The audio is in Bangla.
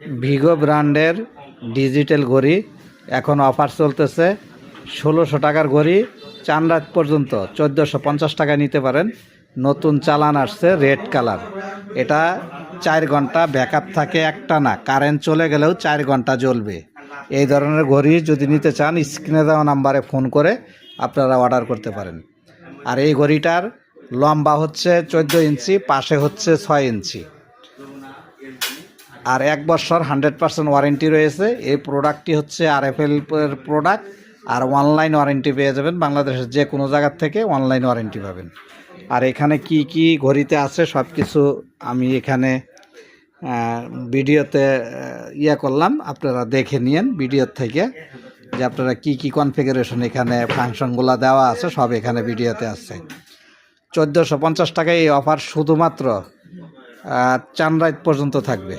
ভিগো ব্র্যান্ডের ডিজিটাল ঘড়ি এখন অফার চলতেছে। ১৬০০ টাকার ঘড়ি চাঁদরাত পর্যন্ত ১৪৫০ টাকায় নিতে পারেন। নতুন চালান আসছে রেড কালার। এটা ৪ ঘন্টা ব্যাকআপ থাকে, একটা না, কারেন্ট চলে গেলেও ৪ ঘন্টা জ্বলবে। এই ধরনের ঘড়ি যদি নিতে চান স্ক্রিনে দেওয়া নাম্বারে ফোন করে আপনারা অর্ডার করতে পারেন। আর এই ঘড়িটার লম্বা হচ্ছে ১৪ ইঞ্চি, পাশে হচ্ছে ৬ ইঞ্চি, আর ১ বছর 100% ওয়ারেন্টি রয়েছে। এই প্রোডাক্টটি হচ্ছে RFL এর প্রোডাক্ট। আর অনলাইন ওয়ারেন্টি পেয়ে যাবেন, বাংলাদেশের যে কোনো জায়গার থেকে অনলাইন ওয়ারেন্টি পাবেন। আর এখানে কি কি ঘড়িতে আছে সব কিছু আমি এখানে ভিডিওতে করলাম, আপনারা দেখে নিন ভিডিও থেকে যে আপনারা কি কি কনফিগারেশন এখানে ফাংশনগুলো দেওয়া আছে সব এখানে ভিডিওতে আছে। ১৪৫০ টাকায় এই অফার শুধুমাত্র চাঁদরাত পর্যন্ত থাকবে।